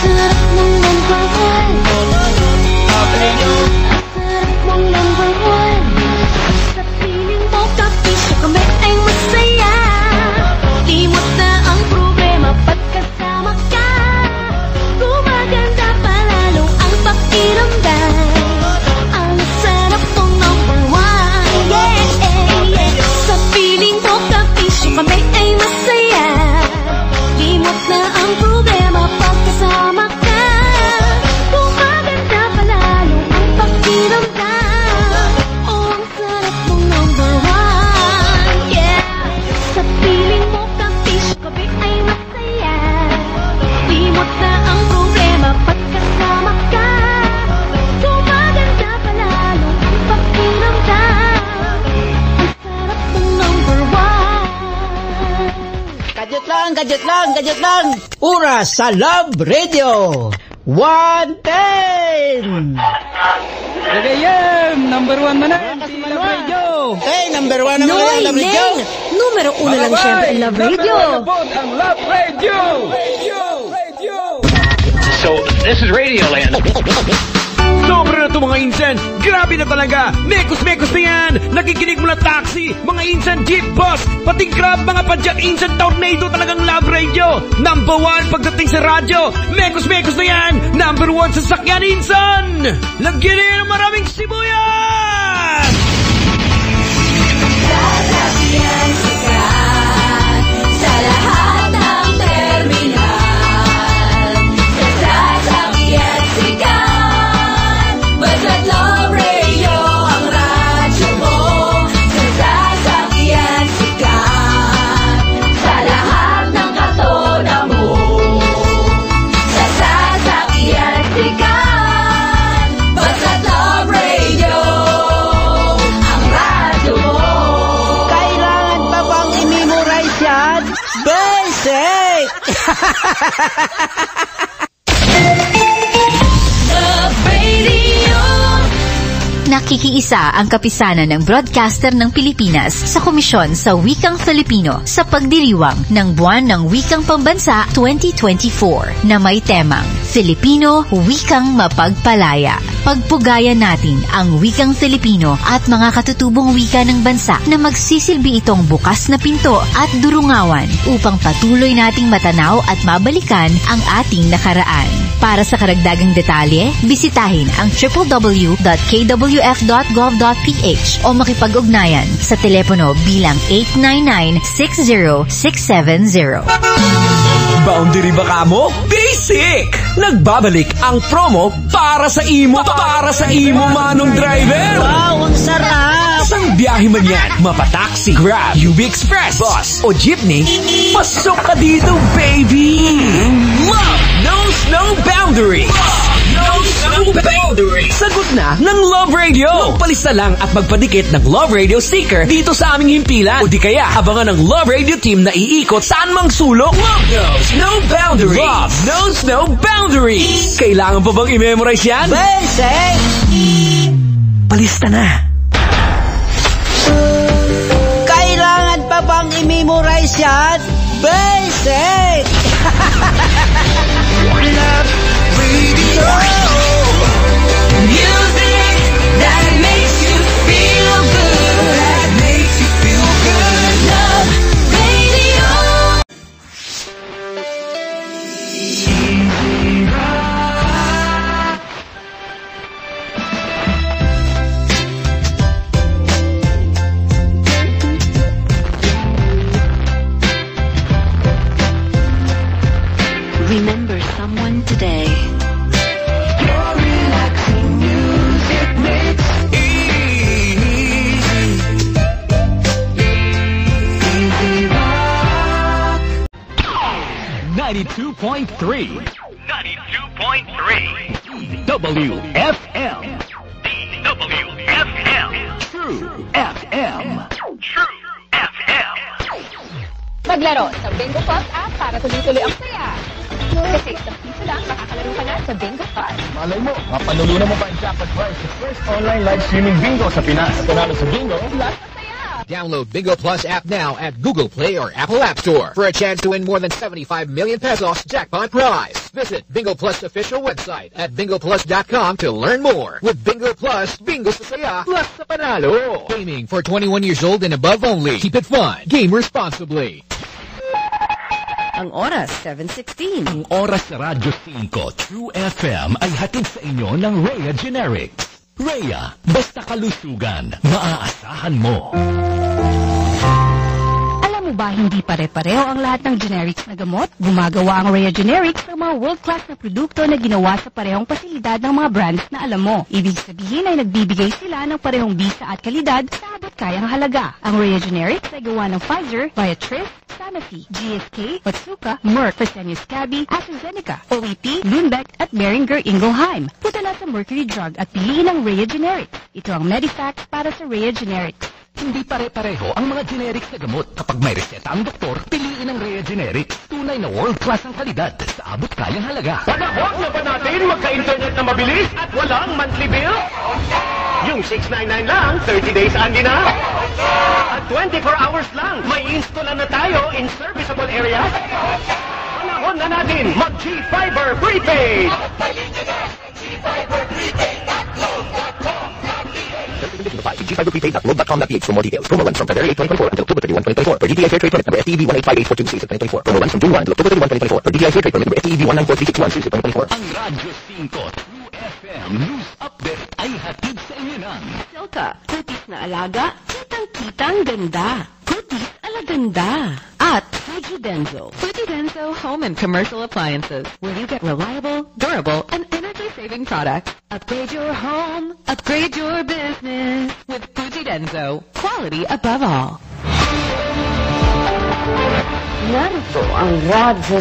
sarap ng number one. Sarap mong number one. Sa piling mo, kapisyo kami ay masaya. Limot na ang problema, pagkasama ka. Gumaganda palalo ang pakiramdam. Ang sarap mong number one. Yeah. Sa piling mo, kapisyo kami ay masaya. Limot na ang problema, pagkasama ka. Gumaganda palalo ang pakiramdam. Oh, ang sarap mong number one. Yeah. Sa piling mo, kapisyo kami ay masaya. Limot na ang problema, pagkasama ka. Gumaganda palalo ang pakiramdam. Ang sarap mong number one. Gadget lang. Oras sa Love Radio. 110! Gagayam! Number one manan! Love Radio! Hey, number one naman ang Love Radio. Numero 1 lang siyempre ang Love Radio. Ang Love Radio! So, this is Radioland. Sobra na ito mga insan. Grabe na talaga. Mekos na yan. Nakikinig mo na taxi, mga insan jeep bus, pati grab, mga padyak insan tornado, talagang Love Radio. Number 1 pagdating sa radyo. Mekos na yan. Number 1 sa sakyan insan. Lagyan niyo ng maraming sibuyas. Sasakyan sikat sa lahat ng terminal. Sasakyan sikat, basta't Love Radio ang radyo mo. Sasakyan sikat sa lahat ng katona mo. Sasakyan sikat, basta't Love Radio ang radyo mo. Kailangan pa bang i-memorize yan? Basic! Love Radio. Nakikiisa ang kapisanan ng broadcaster ng Pilipinas sa Komisyon sa Wikang Filipino sa pagdiriwang ng Buwan ng Wikang Pambansa 2024 na may temang Filipino Wikang Mapagpalaya. Pagpugayan natin ang wikang Filipino at mga katutubong wika ng bansa na magsisilbi itong bukas na pinto at durungawan upang patuloy nating matanaw at mabalikan ang ating nakaraan. Para sa karagdagang detalye, bisitahin ang www.kwf.gov.ph o makipag-ugnayan sa telepono bilang 899-60670. Boundary ba ka mo? Basic! Nagbabalik ang promo para sa imo manong driver. Wow, ang sarap! Sang biyahe man yan, mapataxi, Grab, UB Express, bus o jeepney, pasok ka dito, baby! Love knows no boundaries! Sagot na ng Love Radio. Magpalista lang at magpadikit ng Love Radio sticker dito sa aming himpilan. O di kaya abangan ng Love Radio team na iikot saan mang sulok. Love knows no boundaries. Love knows no boundaries. Kailangan pa bang i-memorize yan? Basic! Palista na. Kailangan pa bang i-memorize yan? Basic! Love Radio! Music that makes you feel good. That makes you feel good. Love Radio. Remember someone today. 92.3 WFM WFM True FM Maglaro sa Bingo Plus app para tuloy-tuloy ang saya. Kasi sa piso lang, makakalaro ka na sa Bingo Plus. Malay mo, mapanulunan mo pa ang jackpot prize sa first online live streaming bingo sa Pinas. At panalo sa bingo, Plus masaya. Download Bingo Plus app now at Google Play or Apple App Store for a chance to win more than 75 million pesos jackpot prize. Visit Bingo Plus official website at bingoplus.com to learn more. With Bingo Plus, bingo sa saya, plus sa panalo. Gaming for 21 years old and above only. Keep it fun. Game responsibly. Ang oras, 7:16. Ang oras sa Radyo 5 True FM ay hatid sa inyo ng Rhea Generics. Rhea, basta kalusugan, maaasahan mo. Alam mo ba hindi pare-pareho ang lahat ng generics na gamot? Gumagawa ang Rhea Generics ng mga world-class na produkto na ginawa sa parehong pasilidad ng mga brands na alam mo. Ibig sabihin ay nagbibigay sila ng parehong bisa at kalidad sa abot kayang halaga. Ang Rhea Generics ay gawa ng Pfizer, Viatris, Sanofi, GSK, Otsuka, Merck, Fresenius Kabi, AstraZeneca, OEP, Lundbeck, at Boehringer Ingelheim. Punta na sa Mercury Drug at piliin ang Rhea Generics. Ito ang Medifact para sa Rhea Generics. Hindi pare-pareho ang mga generics na gamot. Kapag may reseta ang doktor, piliin ang Rhea Generics. Tunay na world-class ang kalidad sa abot kayang halaga. Panahon na ba natin magka-internet na mabilis at walang monthly bill? Yung 699 lang, 30 days only na. At 24 hours lang, may install na tayo in serviceable areas. Panahon na natin mag-G-Fiber Prepaid! G5prepaid.globe.com.ph for more details. Promo runs from February 8, 2024 until October 31, 2024. For DTI Fair Trade Permit number FTEV 1858426 2024. Promo runs from June 1 until October 31, 2024. For DTI Fair Trade Permit number FTEV 1943661 2024. Ang Radyo 5 True FM News Update ay hatid sa inyo ng Silka, kutis na alaga, kitang-kitang ganda. Kutis alaganda. At Fujidenzo. Fujidenzo Home and Commercial Appliances, where you get reliable, durable, and energy-saving products. Upgrade your home, upgrade your business with Fujidenzo. Quality above all. Narito ang Radyo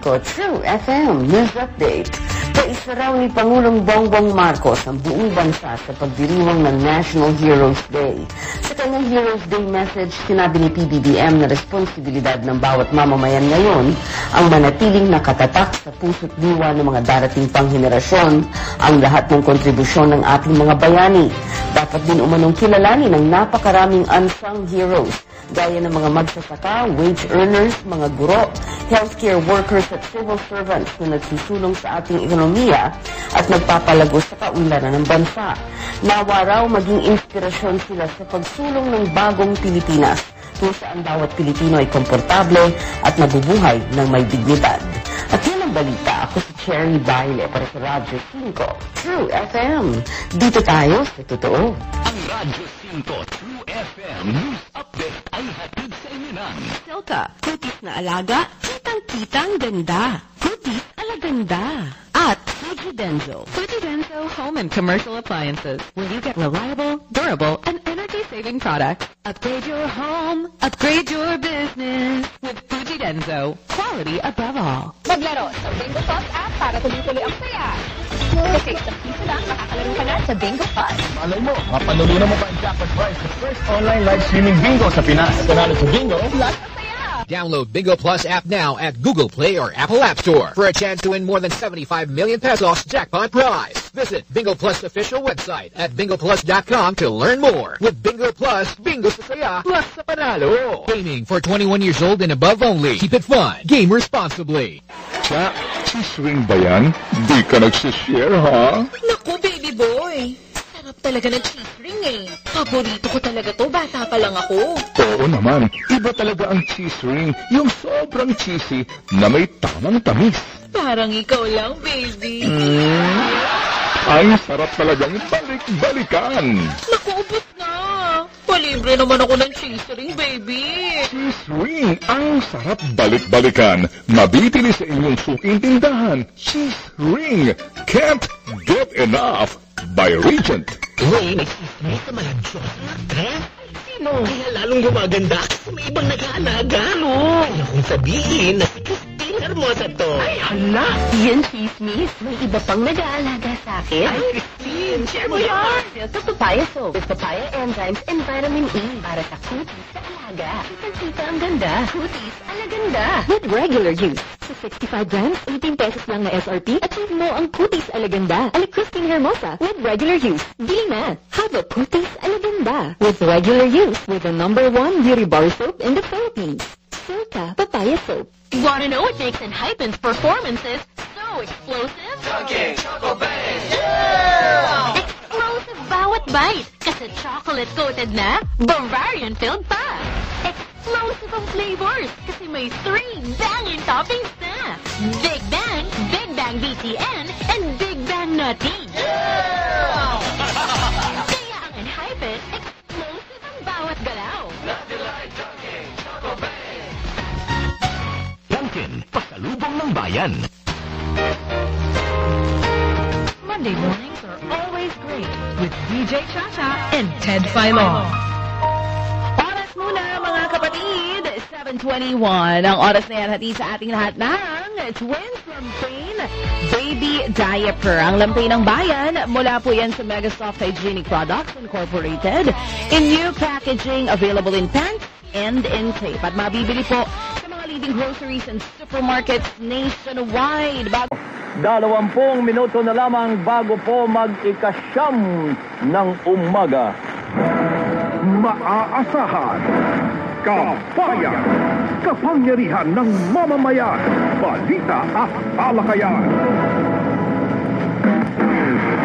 5 True FM News Update. Kaisa raw ni Pangulong Bongbong Marcos ang buong bansa sa pagdiriwang ng National Heroes Day. Sa kanyang Heroes Day message, sinabi ni PBBM na responsibilidad ng bawat mamamayan ngayon ang manatiling nakatatak sa puso't diwa ng mga darating pang henerasyon ang lahat ng kontribusyon ng ating mga bayani. Dapat din umanong kilalanin ang napakaraming unsung heroes gaya ng mga magsasaka, wage earners, mga guro, healthcare workers at civil servants na nagsusulong sa ating ekonomiya at nagpapalago sa kaunlaran ng bansa. Nawa raw maging inspirasyon sila sa pagsulong ng bagong Pilipinas kung saan bawat Pilipino ay komportable at nabubuhay ng may dignidad. At yan ang balita. Ako si Cherry Baile para sa Radyo 5 True FM. Dito tayo sa totoo. Ang Radyo 5 True FM News Update ay hatid sa inyo ng Silka, kutis na alaga, kitang-kitang ganda. Kutis alaganda. At Fujidenzo. Fujidenzo Home and Commercial Appliances, where you get reliable, durable, and energy-saving products. Upgrade your home, upgrade your business with Fujidenzo. Quality above all. Maglaro sa Bingo Plus app para tuloy-tuloy ang saya. Kasi sa piso lang, makakalaro ka na sa Bingo Plus. Malay mo, mapanulunan mo pa ang jackpot prize sa first online live streaming bingo sa Pinas. Panalo sa bingo, plus Download Bingo Plus app now at Google Play or Apple App Store for a chance to win more than 75 million pesos jackpot prize. Visit Bingo Plus official website at bingoplus.com to learn more. With Bingo Plus, bingo sa saya, plus sa panalo. Gaming for 21 years old and above only. Keep it fun. Game responsibly. Cha, cheese-ring ba yan? Di ka nagsishare, ha? Naku, baby boy. Sarap talaga ng cheese ring eh. Paborito ko talaga to, bata pa lang ako. Oo naman. Iba talaga ang cheese ring. Yung sobrang cheesy na may tamang tamis. Parang ikaw lang, baby. Ay, sarap talagang balik-balikan. Naku, ubos na. Palibre naman ako ng cheese ring, baby. Cheese ring. Ang sarap balik-balikan. Mabibili sa inyong suking tindahan. Cheese ring. Can't get enough. By Regent. Uy, nagsismay sa malansyos na dress. Sino? Kaya lalong gumaganda kasi may ibang nag-aalaga, no? Kaya kong sabihin na si Christine hermosa to. Ay, hala! Yan, chismis. May iba pang nag-aalaga sa akin. Ay, Christine, share mo yan. Silk papaya soap with papaya enzymes and vitamin E para sa kutis sa alaga. Kitang-kita ang ganda. Kutis, alaganda. With regular use. Sa 65 grams, 18 pesos lang na SRP. Achieve mo ang kutis alaganda. Christine Hermosa with regular use. Bili na. Have a kutis alaganda. With regular use with the #1 beauty bar soap in the Philippines. Silka papaya soap. Want to know what makes Enhypen's performances so explosive? Dunking Choco Bang! Yeah! Explosive bawat bite kasi chocolate-coated na, Bavarian-filled pa. Explosive ang flavors kasi may 3 banging toppings na. Big Bang, Big Bang BTN, and Big Bang Nutty. Yeah! Kaya ang Enhypen, explosive ang bawat galaw. Nothing like Dunking Choco Bang! Dunkin, pasalubong ng bayan. Monday mornings are always great with DJ Chacha and Ted Filon. Oras muna mga kapatid, 7:21. Ang oras na yan hati sa ating lahat ng Twins Lampain Baby Diaper. Ang Lampain ng bayan, mula po yan sa Mega Soft Hygienic Products Incorporated in new packaging available in pants and in tape. At mabibili po sa mga leading groceries and supermarkets nationwide. 20 minuto na lamang bago po mag-ikasyam ng umaga. Maaasahan, kabayan, kapangyarihan ng mamamayan, balita at talakayan.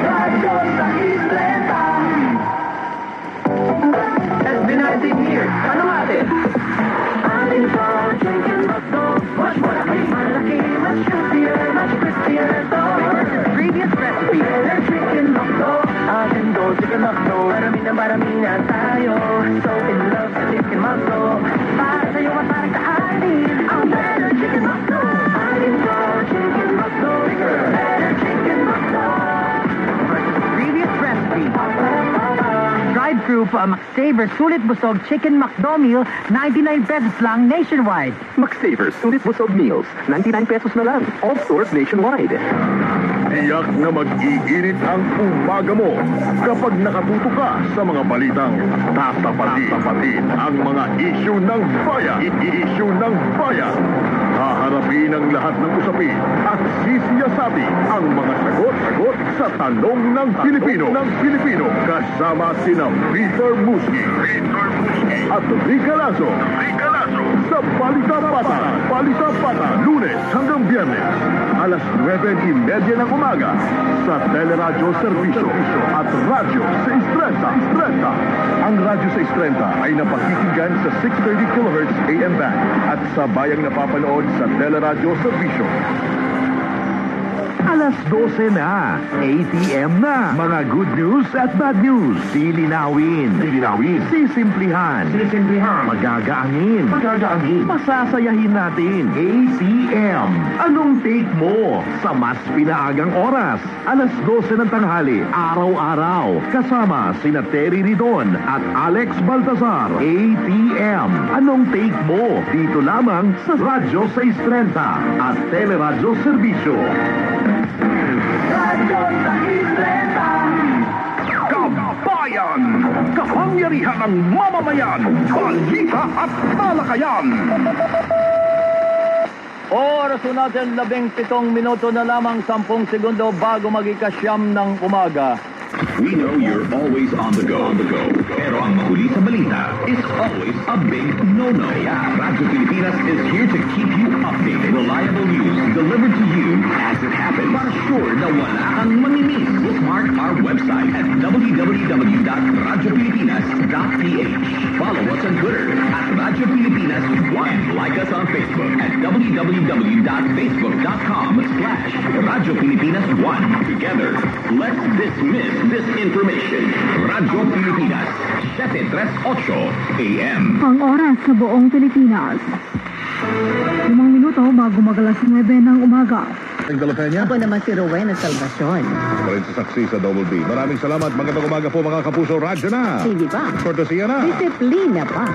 Radyo sa Isleta! It's been 19 years. Ano natin? Aling po, chicken basto, much more malaki, much juicier, much crispier, so previous recipe, their chicken basto, ating do, chicken basto, marami na tayo, so in love sa chicken basto, para sa'yo at para sa atin, ang better chicken basto, aling po, chicken basto, better chicken basto, previous recipe. Drive-thru pa McSaver Sulit Busog Chicken McDo Meal, 99 pesos lang nationwide. McSaver Sulit Busog Meals, 99 pesos na lang. All stores nationwide. Tiyak na mag-iinit ang umaga mo kapag nakatuto ka sa mga balitang tatapatin ang mga issue ng bayan. Issue ng bayan. Haharapin ang lahat ng usapin at sisiyasabi ang mga sagot sa tanong ng Pilipino. Kasama sina Peter Musky at Rica Lazo sa Balita Pata, Lunes hanggang Biyernes, alas 9:30 ng umaga sa Teleradyo Servicio at Radyo 630. Ang Radyo 630 ay napakikinggan sa 630 kHz AM band at sabayang napapanood sa Teleradyo Servicio. Alas 12 na, ATM na. Mga good news at bad news. Lilinawin. Sisimplihan. Magagaangin. Masasayahin natin. ATM. Anong take mo sa mas pinaagang oras? Alas 12 ng tanghali, araw-araw. Kasama sina Terry Ridon at Alex Baltazar. ATM. Anong take mo? Dito lamang sa Radyo 630 at Teleradyo Servicio. Radyo sa Isleta! Kabayan! Kapangyarihan ng mamamayan! Balita at talakayan! Oras natin 17 minuto na lamang 10 segundo bago mag-ikasyam ng umaga. We know you're always on the go. Pero ang mahuli sa balita is always a big no-no. Kaya Radyo Pilipinas is here to keep you updated. Reliable news delivered to you as it happens. Para sure na wala kang mamimiss. Bookmark our website at www.radiopilipinas.ph. Follow us on Twitter at Radyo Pilipinas and like us on Facebook at www.facebook.com/Radyo Pilipinas 1. Together, let's dismiss disinformation. Radyo Pilipinas, 738 AM. Ang oras sa buong Pilipinas. 5 minuto bago magalas 9 ng umaga. Ako naman si Rowena Salvacion. Parin sa saksi sa Double B. Maraming salamat. Magandang umaga po mga kapuso. Radyo na. Sige pa. Kortesiya na. Disiplina pa.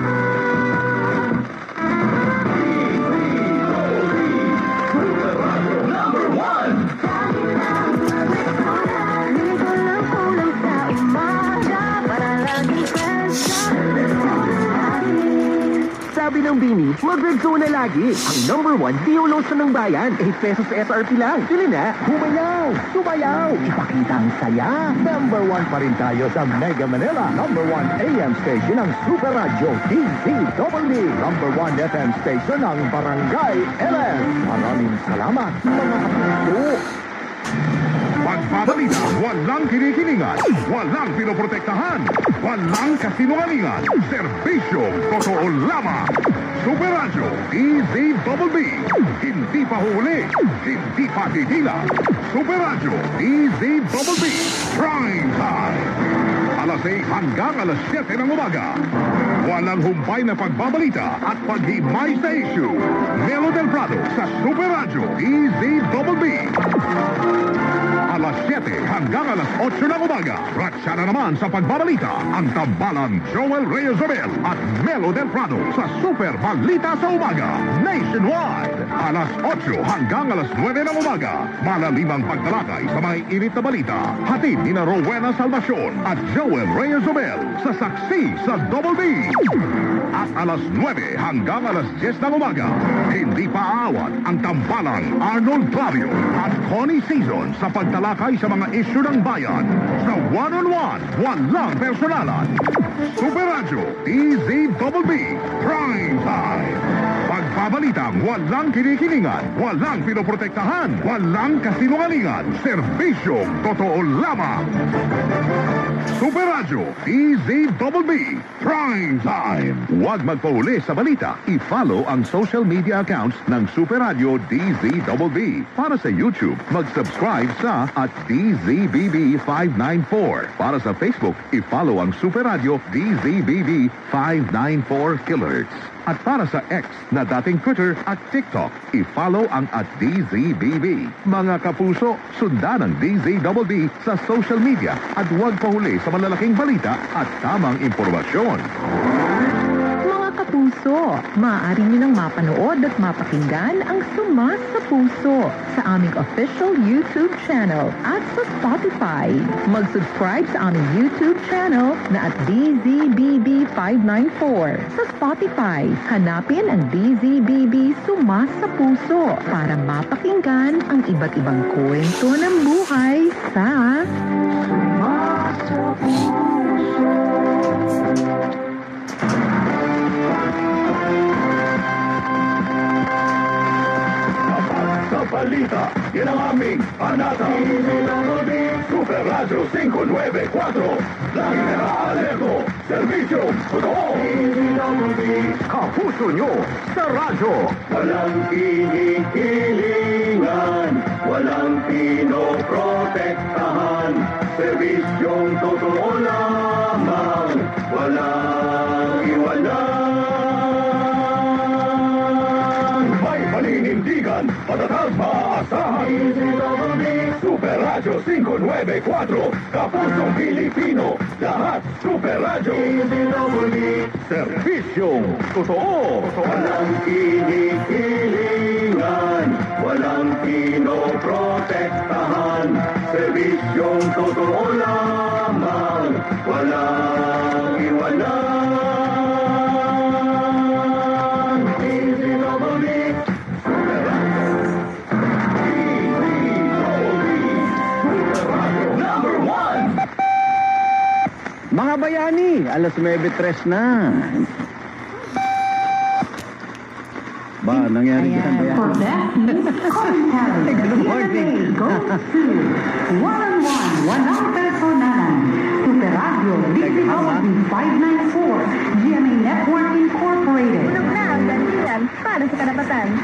ng Bini, mag-Rexona lagi. Ang #1 Dio Lotion ng bayan. 8 pesos SRP lang. Bili na. Humayaw! Sumayaw! Ipakita ang saya. #1 pa rin tayo sa Mega Manila. #1 AM station ng Super Radio DZWB. #1 FM station ng Barangay LS. Maraming salamat, mga kapuso. Pagbabalita, walang kinikilingan, walang pinoprotektahan, walang kasinungalingan, serbisyong totoo lamang. Super Radio DZWB. Hindi pa huli, hindi pa titila. Super Radio DZWB. Prime Time. Alas 6 hanggang alas 7 ng umaga. Walang humpay na pagbabalita at paghimay sa issue. Melo del Prado sa Super Radio DZWB. Alas 7 hanggang alas 8 ng umaga. Ratsa na naman sa pagbabalita ang tambalang Joel Reyes-Abel at Melo del Prado sa Super Balita sa Umaga Nationwide. Alas 8 hanggang alas 9 ng umaga. Malalimang pagtalakay sa mga init na balita. Hatid ni na Rowena Salvacion at Joel Reyes-Abel sa Saksi sa Double B. At alas 9 hanggang alas 10 ng umaga. Hindi pa aawat ang tambalang Arnold Clavio at Connie Season sa pagtalakay sa mga isyu ng bayan. Sa one-on-one, walang personalan. Super Radio DZWB Prime Time. Pagpabalitang walang kinikilingan, walang pinoprotektahan, walang kasinungalingan, serbisyong totoo lamang. Super Radio DZWB Prime Time. Huwag magpahuli sa balita. I-follow ang social media accounts ng Super Radio DZWB. Para sa YouTube, mag-subscribe sa @DZBB594. Para sa Facebook, i-follow ang Super Radio DZBB 594 kHz. At para sa X na dating Twitter at TikTok, i-follow ang @DZBB. Mga kapuso, sundan ang DZWB sa social media at huwag pahuli sa malalaking balita at tamang impormasyon. Mga kapuso, maaari nilang mapanood at mapakinggan ang Sumas sa Puso sa aming official YouTube channel at sa Spotify. Mag-subscribe sa aming YouTube channel na @DZBB594 sa Spotify. Hanapin ang DZBB Sumas sa Puso para mapakinggan ang iba't ibang kwento ng buhay sa Sumas sa Puso. Sa balita, yan ang aming panata. Super Radio 594. Lagi na alerto. Servisyo, totoo. Kapuso nyo sa radyo. Walang kinikilingan, walang pinoprotektahan. Servisyong totoo lamang, walang iwanan. May paninindigan, matatag maasahan. Super Radio 594, Kapusong Pilipino, lahat Super Radio. Servisyong totoo. Walang kinikilingan, walang pinoprotektahan. Servisyong totoo lamang, walang iwanan. Mga bayani, alas 9:03 na. Ba, nangyari dyan bayani? For best news commentary, Good morning. goes to one-on-one, walang personalan. Super Radio, DZWB 594, GMA Network Incorporated. Tulog na ang gantihan para sa karapatan.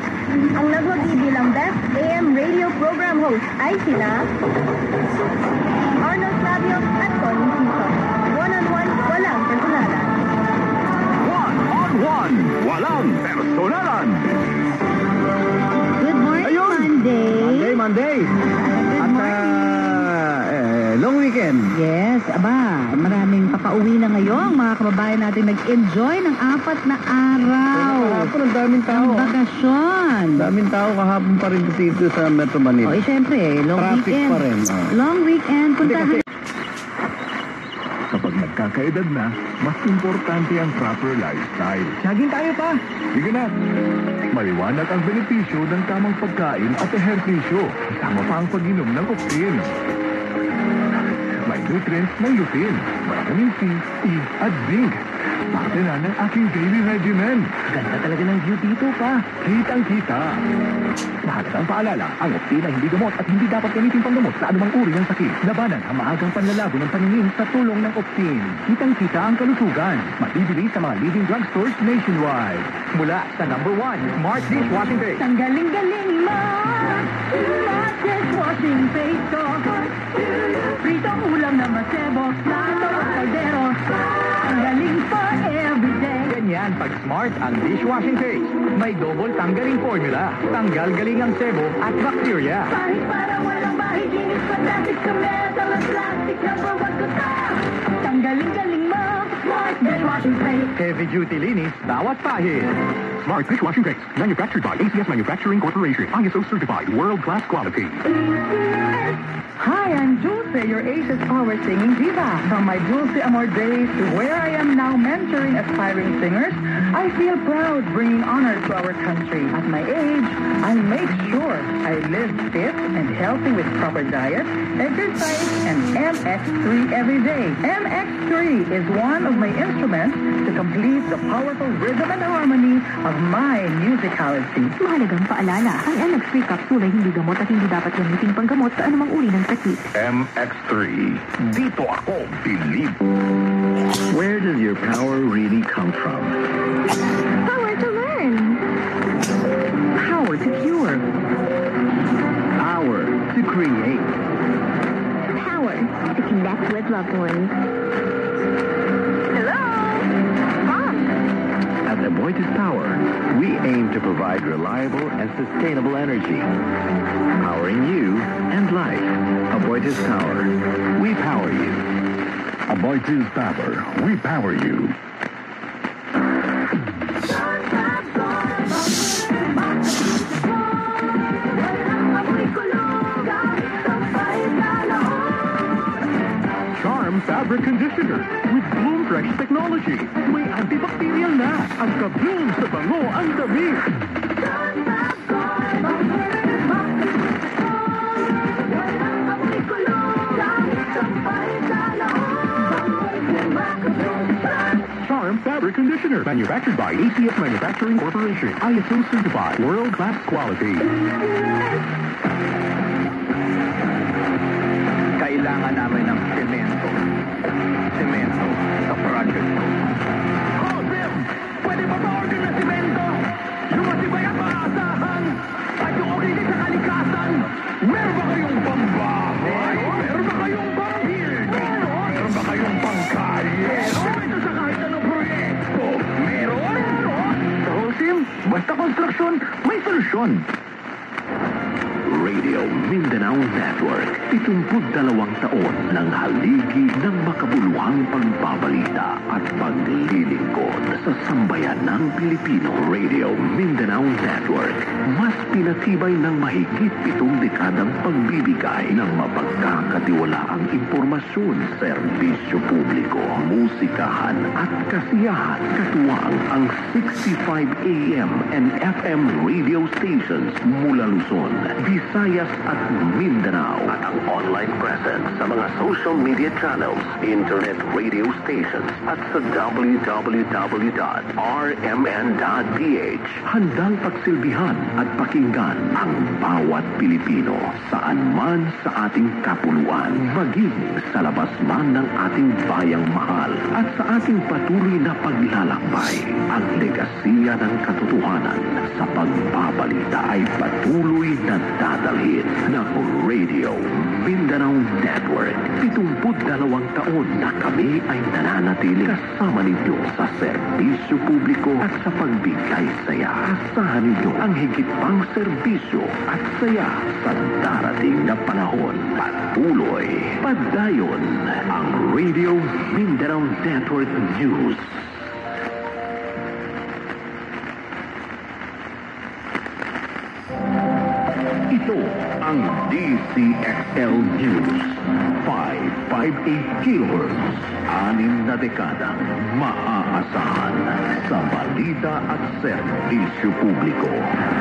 Ang nagwabibilang Best AM Radio Program Host ay sina Arnold Clavio at Connie Season. One-on-one, walang personalan. One-on-one, walang personalan. Good morning, Monday. Monday. At long weekend. Yes, aba, maraming papauwi na ngayong mga kababayan natin nag-enjoy ng 4 na araw. Kahapon, ang daming tao. Ng bakasyon. Daming tao kahapon pa rin dito sa Metro Manila. O, syempre, long Traffic weekend. pa rin. Long weekend, puntahan. Kapag kapag nagkakaedad na, mas importante ang proper lifestyle. Jogging tayo pa. Sige na. Maliwanag ang benepisyo ng tamang pagkain at ehersisyo. Kasama pa ang pag-inom ng Octane. May nutrients ng lutein, vitamin C, E, at zinc. Parte na ng aking daily regimen. Ganda talaga ng view dito pa. Kitang-kita. Mahalagang paalala, ang Octane ay hindi gamot at hindi dapat gamitin panggamot sa anumang uri ng sakit. Labanan ang maagang panlalago ng paningin sa tulong ng Octane. Kitang-kita ang kalusugan. Mabibili sa mga leading drugstores nationwide. Mula sa number 1, Smart Dishwashing Base. Ang galing-galing mo, Smart Dishwashing Base ko. Pritong ulam na masebo, plato, kaldero. Ang galing for everyday. Ganyan pag Smart ang dishwashing base. May double tanggaling formula. Tanggal galing ang sebo at bacteria. Kahit parang walang mahiginis, fantastic sa metal at plastic, number 1 ko ta. Ang galing-galing mo, Smart Dishwashing Base. Heavy duty linis, bawat pahid. Smart Dishwashing Base. Manufactured by ACS Manufacturing Corporation. ISO certified. World-class quality. Hi, I'm Dulce, your Asia's Power Singing Diva. From my Dulce Amor days to where I am now mentoring aspiring singers, I feel proud bringing honor to our country. At my age, I make sure I live fit and healthy with proper diet, exercise, and MX3 every day. MX3 is one of my instruments to complete the powerful rhythm and harmony of my musicality. Mahalagang paalala, ang MX3 capsule ay hindi gamot at hindi dapat gamitin panggamot sa anumang uri ng sakit. MX3. Dito ako believe. Where does your power really come from? Power to learn. Power to cure. Power to create. Power to connect with loved ones. Hello? Mom? At Aboitiz Power, we aim to provide reliable and sustainable energy. Powering you and life. Aboitiz Power. We power you. Aboitiz Power. We power you. Charm Fabric Conditioner with Bloom Fresh Technology. May antibacterial na. Ang ka-bloom sa bango ang damit. Charm Fabric Conditioner. Manufactured by ACS Manufacturing Corporation. ISO certified. World-class quality. Kailangan namin ng semento. Semento sa project ko. Oh, Sim! Pwede ba ma-order na semento? Yung matibay at maasahan at yung okay sa kalikasan. Meron ba kayong pambahay? Meron ba kayong pang-build? Meron ba kayong pang-kalye? Ito sa kahit anong proyekto. Meron? Sa Holcim, basta construction, may solusyon. Radio Mindanao Network. 72 taon ng haligi ng makabuluhang pagbabalita at paglilingkod sa sambayan ng Pilipino. Radio Mindanao Network. Mas pinatibay ng mahigit 7 dekadang pagbibigay ng mapagkakatiwalaang impormasyon, serbisyo publiko, musikahan at kasiyahan. Katuwang ang 65 AM and FM radio stations mula Luzon, Visayas at Mindanao at ang online presence sa mga social media channels, internet radio stations at sa www.rmn.ph. Handang pagsilbihan at pakinggan ang bawat Pilipino saan man sa ating kapuluan, maging sa labas man ng ating bayang mahal at sa ating patuloy na paglalakbay. Ang legasiya ng katotohanan sa pagbabalita ay patuloy na dadalhin ng Radio Mindanao Network. 72 taon na kami ay nananatiling kasama ninyo sa serbisyo publiko at sa pagbigay saya. Asahan ninyo ang higit pang serbisyo at saya sa darating na panahon. Patuloy, padayon ang Radio Mindanao Network News. Ito ang DCXL News 555 5.8 kilohertz. 6 na dekadang maaasahan sa balita at serbisyo publiko.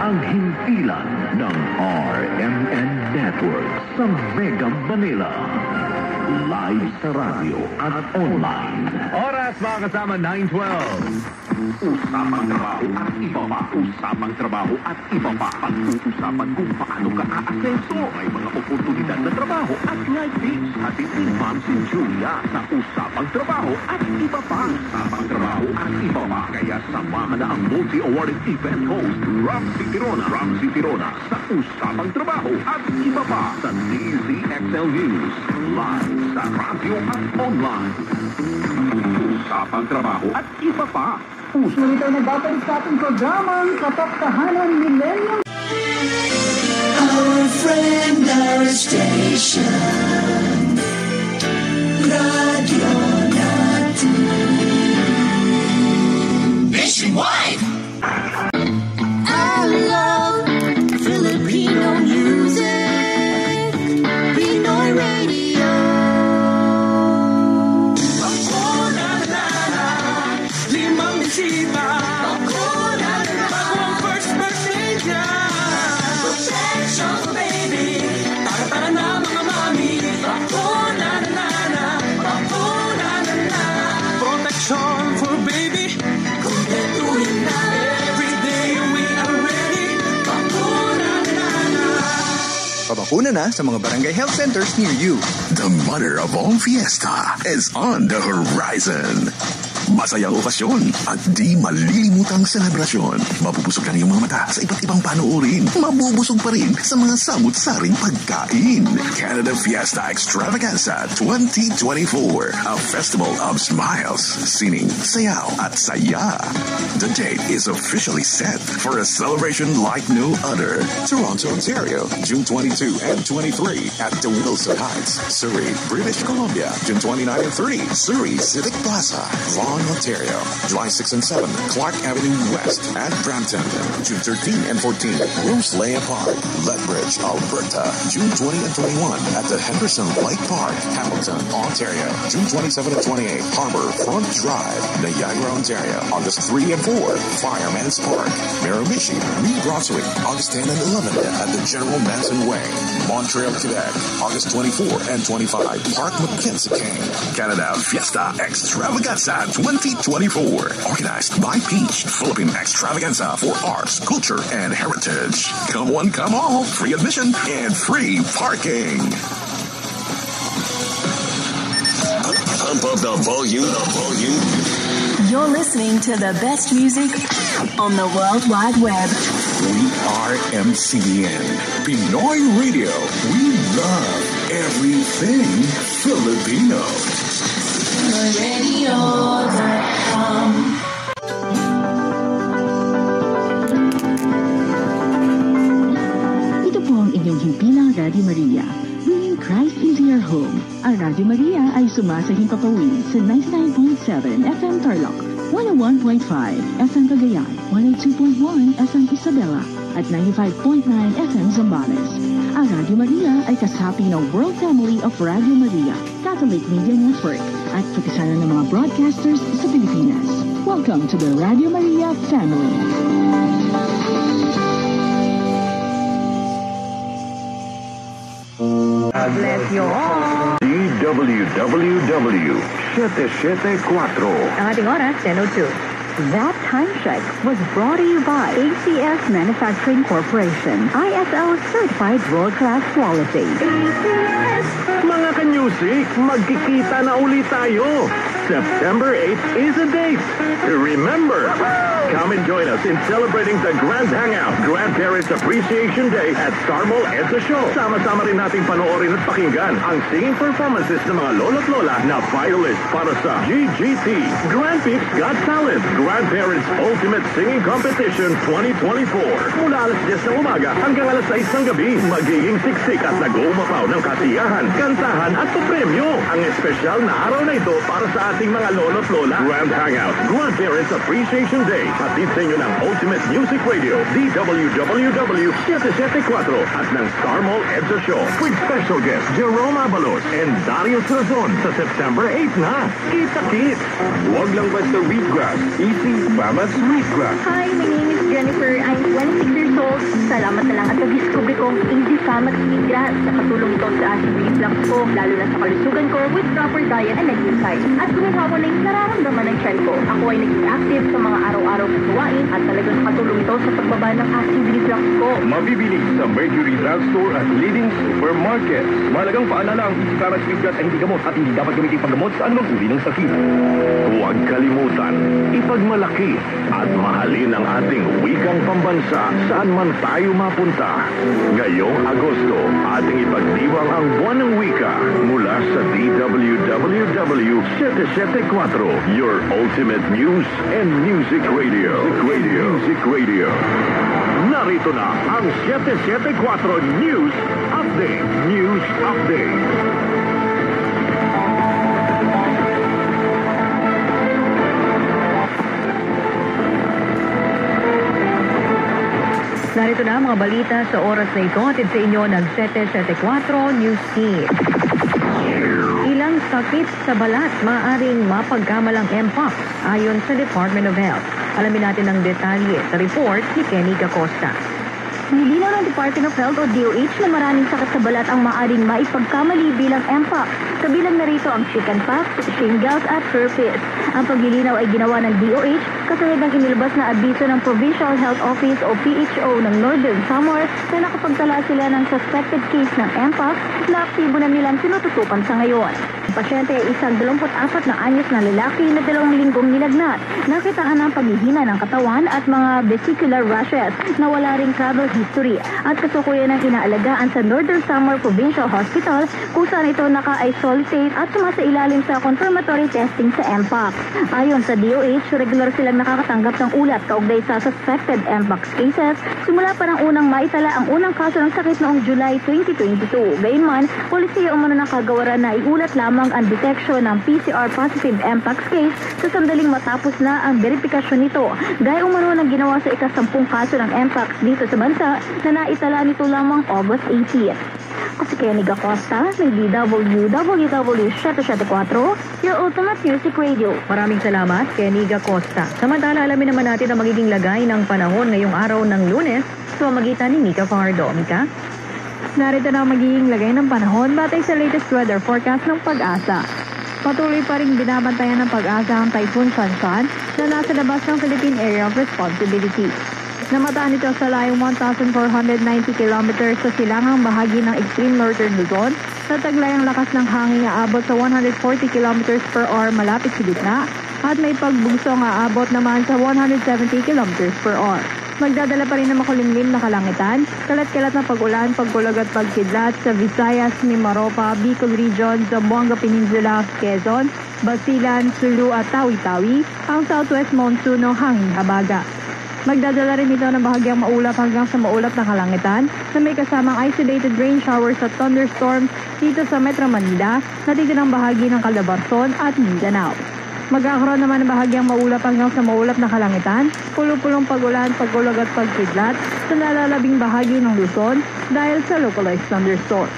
Ang himpilan ng RMN Network sa Mega Manila. Live sa radyo at online. Oras mga kasama, 9:12. Usapang trabaho at iba pa. Usapang trabaho at iba pa. Pag-uusapan kung paano ka aasenso. May mga oportunidad na trabaho at life tips. Hatid ni Ma'am si Julia sa Usapang Trabaho at iba pa. Usapang trabaho at iba pa. Kaya samahan na ang multi-awarded event host Ramsey Tirona sa Usapang Trabaho at iba pa sa DZXL News. Live sa radyo at online. Usapang Trabaho at iba pa. Ngunit ay nagbabalik sa ating programang Kapaktahanan Millennium. Our friend, our station, Radio Natin. Nationwide! I love Filipino music, Pinoy Radio. Bagong first birthday niya. Protection, baby. Tara na mga mami. Protection for baby. Kumpletuhin na. Every day we are ready. Pabakuna na sa mga barangay health centers near you. The mother of all fiesta is on the horizon. Masayang okasyon at di malilimutang selebrasyon. Mabubusog na iyong mga mata sa iba't ibang panoorin. Mabubusog pa rin sa mga samut-saring pagkain. Canada Fiesta Extravaganza 2024. A festival of smiles, sining, sayaw at saya. The date is officially set for a celebration like no other. Toronto, Ontario, June 22 and 23 at the Wilson Heights, Surrey, British Columbia, June 29 and 30, Surrey Civic Plaza, Vaughan, Ontario, July 6 and 7, Clark Avenue West at Brampton, June 13 and 14, Roselea Park, Lethbridge, Alberta, June 20 and 21 at the Henderson Lake Park, Hamilton, Ontario, June 27 and 28, Harbour Front Drive, Niagara, Ontario, August 3 and 4, Fireman's Park, Miramichi, New Brunswick, August 10 and 11 at the General Manson Way, Montreal, Quebec, August 24 and 25, Park McKenzie King, Canada Fiesta Extravaganza 2024, organized by Peach Philippine Extravaganza for Arts, Culture, and Heritage. Come one, come all, free admission and free parking. Pump up the volume. You're listening to the best music on the World Wide Web. We are MCN, Pinoy Radio. We love everything Filipino. Radio.com. Ito po ang inyong himpilang Radio Maria, bringing Christ into your home. Ang Radio Maria ay sumasahimpapawid sa 99.7 FM Tarlac, 101.5 FM Cagayan, 102.1 FM Isabela, at 95.9 FM Zambales. Ang Radio Maria ay kasapi ng World Family of Radio Maria, Catholic Media Network, at kapisanan ng mga broadcasters sa Pilipinas. Welcome to the Radio Maria family. God bless you all. DWWW 774. Ang ating oras, 10:02. That time check was brought to you by ACS Manufacturing Corporation. ISO certified world-class quality. ACS! Mga ka-music, magkikita na ulit tayo. September 8th is a date. Remember, come and join us in celebrating the Grand Hangout, Grandparents Appreciation Day at Star Mall EDSA Show. Sama-sama rin nating panoorin at pakinggan ang singing performances ng mga lolo't lola na finalist para sa GGT, Grand Peaks Got Talent, Grandparents Ultimate Singing Competition 2024. Mula alas 10 ng umaga hanggang alas 6 ng gabi, magiging siksik at nag-uumapaw ng kasiyahan, kantahan at papremyo. Ang espesyal na araw na ito para sa ating mga lolo't lola. Grand Hangout, Grandparents Appreciation Day. Hatid sa inyo ng Ultimate Music Radio, DWWW 774 at ng Star Mall EDSA Show with special guest Jerome Abalos and Darius Razon sa September 8 na. Kita-kit! Huwag lang basta wheatgrass. Easy Mama's Wheatgrass. Hi, my name is Jennifer. I'm 26 years old. Salamat na lang at nag-discover kong Easy Mama's Wheatgrass. Nakatulong ito sa acid reflux ko, lalo na sa kalusugan ko with proper diet and exercise. At gumawa ko na yung nararamdaman ng tiyan ko. Ako ay naging active sa mga araw-araw na gawain at talagang nakatulong ito sa pagbaba ng acid reflux ko. Mabibili sa Mercury Drugstore at leading supermarket. Malagang paalala ang Easy Mama's Wheatgrass ay hindi gamot at hindi dapat gamitin paggamot sa anumang uri ng sakit. Huwag kalimutan, ipagmalaki at mahalin ang ating wikang pambansa saan man tayo mapunta. Ngayong Agosto, ating ipagdiwang ang buwan ng wika mula sa DWWW 774, your ultimate news and music radio. Music Radio. Narito na ang 774 News Update. News Update. Narito na mga balita sa oras na ito atid sa inyo ng 774 News Team. Ilang sakit sa balat maaaring mapagkamalang mpox ayon sa Department of Health. Alamin natin ang detalye sa report ni Kenny Gacosta. Nilinaw ng Department of Health o DOH na maraming sakit sa balat ang maaaring maipagkamali bilang mpox. Kabilang na rito ang chickenpox, shingles at herpes. Ang paglilinaw ay ginawa ng DOH kasunod ng inilabas na abiso ng Provincial Health Office o PHO ng Northern Samar na nakapagtala sila ng suspected case ng mpox na aktibo na nilang tinututukan sa ngayon. Ang pasyente ay isang 24 na anyos na lalaki na 2 linggong nilagnat. Nakitaan ang paghihina ng katawan at mga vesicular rashes na wala ring travel history at kasukuyan ng inaalagaan sa Northern Samar Provincial Hospital kung saan ito naka-isolate at sumasailalim sa confirmatory testing sa mpox. Ayon sa DOH, regular silang nakakatanggap ng ulat kaugnay sa suspected mpox cases simula pa ng unang maitala ang unang kaso ng sakit noong July 2022. Gayunman, polisiya umano ng kagawaran na iulat lamang ang detection ng PCR positive mpox case sa sandaling matapos na ang verifikasyon nito. Gaya umano ng ginawa sa ika-10 kaso ng mpox dito sa bansa na naitala nito lamang August 18. Ako si Kenny Gacosta ng DWWW 774, your ultimate music radio. Maraming salamat, Kenny Gacosta. Samantala, alamin naman natin ang magiging lagay ng panahon ngayong araw ng Lunes sa pamamagitan ni Mika Fajardo. Mika? Narito na ang magiging lagay ng panahon batay sa latest weather forecast ng Pag-asa. Patuloy pa rin binabantayan ng Pag-asa ang Typhoon Shanshan na nasa labas ng Philippine Area of Responsibility. Namataan ito sa layong 1,490 kilometers sa silangang bahagi ng extreme northern Luzon sa taglayang lakas ng hangin aabot sa 140 kilometers per hour malapit sa gitna at may pagbugsong aabot naman sa 170 kilometers per hour. Magdadala pa rin ng makulimlim na kalangitan, kalat-kalat na pag-ulan, pagkulog at pagkidlat sa Visayas, Mimaropa, Bicol Region, Zamboanga Peninsula, Quezon, Basilan, Sulu at Tawi-Tawi, ang southwest monsoon o hangin habaga. Magdadala rin ito ng bahagyang maulap hanggang sa maulap na kalangitan na may kasamang isolated rain showers at thunderstorms dito sa Metro Manila na titirang bahagi ng Calabarzon at Mindanao. Magkakaroon naman ng bahagyang maulap hanggang sa maulap na kalangitan, pulong-pulong pag-ulan, pagkulog at pagkidlat sa nalalabing bahagi ng Luzon dahil sa localized thunderstorms.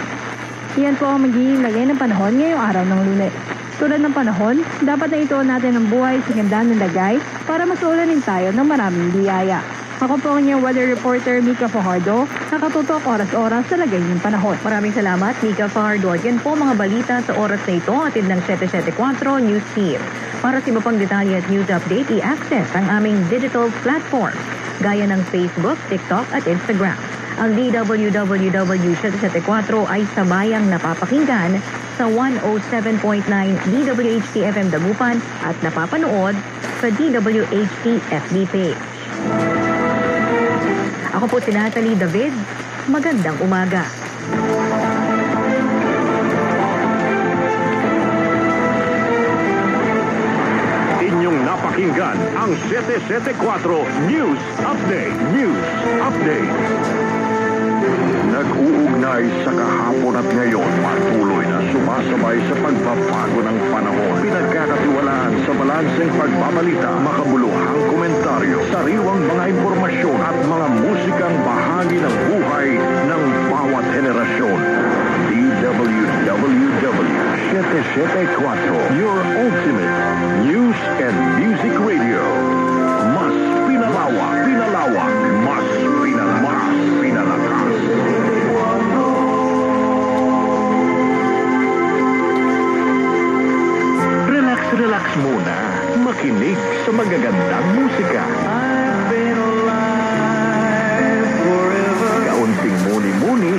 Iyan po ang magiging lagay ng panahon ngayong araw ng Lunes. Tulad ng panahon, dapat na ituon natin ang buhay sa ganda ng lagay para masulanin tayo ng maraming biyaya. Ako po ang inyong weather reporter, Mika Fajardo, nakatutok oras-oras sa lagay ng panahon. Maraming salamat, Mika Fajardo. Yan po mga balita sa oras na ito atid ng 774 News Team. Para sa iba pang detalye at news update, i-access ang aming digital platform gaya ng Facebook, TikTok at Instagram. Ang DWWW 774 ay sabayang napapakinggan sa 107.9 DWHT FM Dagupan at napapanood sa DWHT FB page. Ako po si Natalie David. Magandang umaga. Inyong napakinggan ang 774 News Update. News Update. Nag-uugnay sa kahapon at ngayon, patuloy na sumasabay sa pagbabago ng panahon. Pinagkakatiwalaan sa balanseng pagbabalita, makabuluhang komentaryo, sariwang mga impormasyon at mga musikang bahagi ng buhay ng bawat henerasyon. DWWW 774, your ultimate news and music radio. Mas pinalawak, mas pinalakas. Relax muna. Makinig sa magagandang musika. I've been alive forever. Kaunting muni-muni.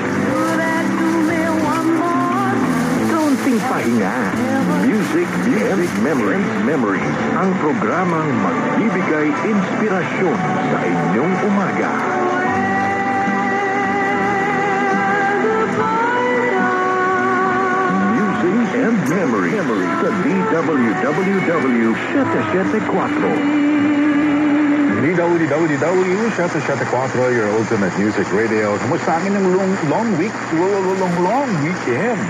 Kaunting pahinga. Music, memories. Ang programang magbibigay inspirasyon sa inyong umaga. And memory sa DWWW 774. DWWW 774, your ultimate music radio. Kamusta akin ng long weekend?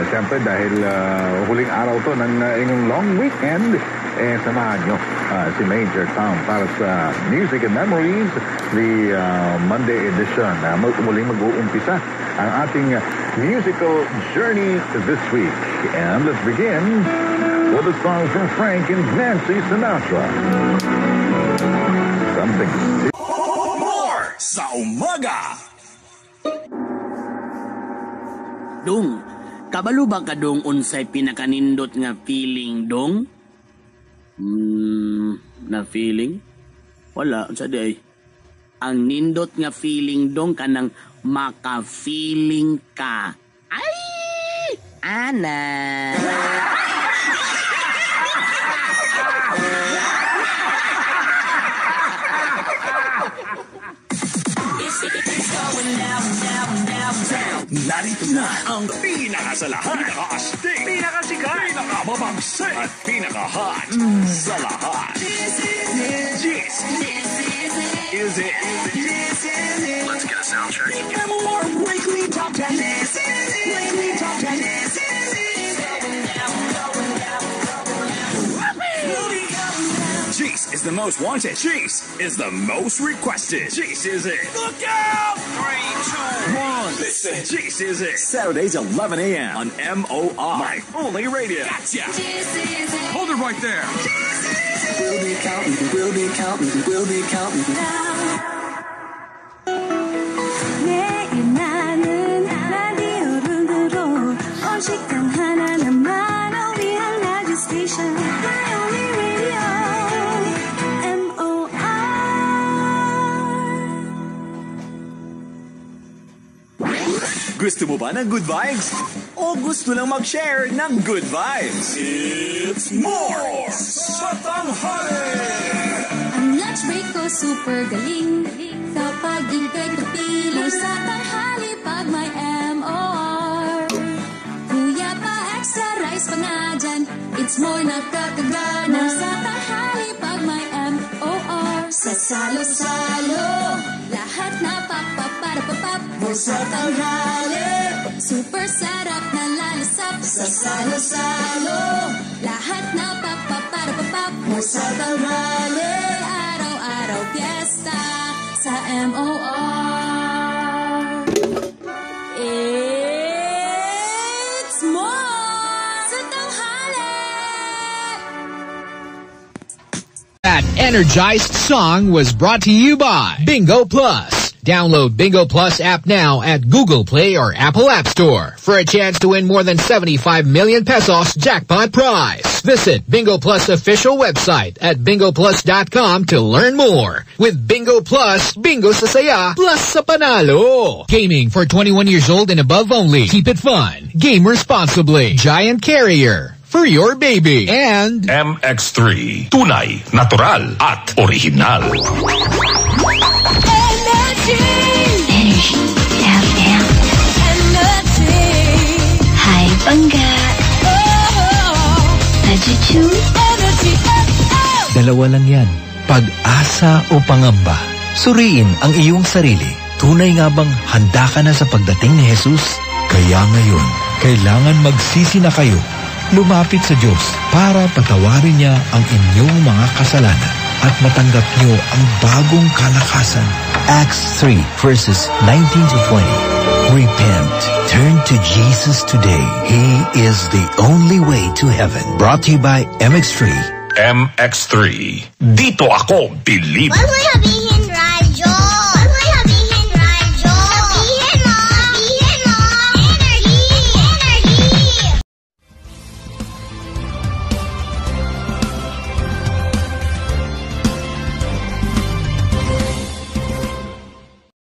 Siyempre dahil huling araw to ng inyong long weekend, samahan nyo si Major Tom para sa Music and Memories, the Monday edition. Muling mag-uumpisa ang ating musical journey this week. And let's begin with a song from Frank and Nancy Sinatra. Something. More sa umaga! Dong, kabalo ba ka dong unsay pinakanindot nga feeling dong? Na feeling? Wala, unsa day? Ang nindot nga feeling dong kanang maka-feeling ka. Ay! Ana! Narito na ang pinakasalahan, pinaka-astig, pinakasikat, pinaka-mabangsit, at pinaka-hot sa lahat. This is it. Let's get a sound check. MOR Weekly Top 10. Weekly Top 10. Jace is the most wanted. Jace is the most requested. Jace is it. Look out! 3, 2, 1. Listen. Jace is it. Saturdays 11 a.m. on MOR. My only radio. Gotcha. Hold it right there. We'll be counting. We'll be counting. We'll be counting. 매일 나는 라디오를 들어 오직한 하나 나만을 위한 라디오 스테이션 My only radio MOR. Gusto mo ba ng good vibes? O gusto lang mag-share ng good vibes? It's more sa tanghali! Ang lunch break ko super galing kapag ikay kapili sa tanghali pag may MOR. Kuya pa extra rice pa nga dyan, it's more nakakagana sa tanghali pag may MOR. Sa salo-salo, lahat na papaparapapap more sa tanghali. Super sarap na lalasap sa salo-salo, lahat na papaparapapap more sa tanghali. Araw-araw fiesta sa MOR. It's more sa tanghali. That energized song was brought to you by Bingo Plus. Download Bingo Plus app now at Google Play or Apple App Store for a chance to win more than 75 million pesos jackpot prize. Visit Bingo Plus official website at bingoplus.com to learn more. With Bingo Plus, bingo sa saya, plus sa panalo. Gaming for 21 years old and above only. Keep it fun. Game responsibly. Giant Carrier. For your baby. And MX3. Tunay, natural, at original. Energy FM. High Bangga. Energy Dalawa lang yan. Pag-asa o pangamba. Suriin ang iyong sarili. Tunay nga bang handa ka na sa pagdating ni Jesus? Kaya ngayon, kailangan magsisi na kayo. Lumapit sa Diyos para patawarin niya ang inyong mga kasalanan at matanggap niyo ang bagong kalakasan. Acts 3 verses 19 to 20. Repent. Turn to Jesus today. He is the only way to heaven. Brought to you by MX3. MX3. Dito ako, believe. Huwag mo sabihin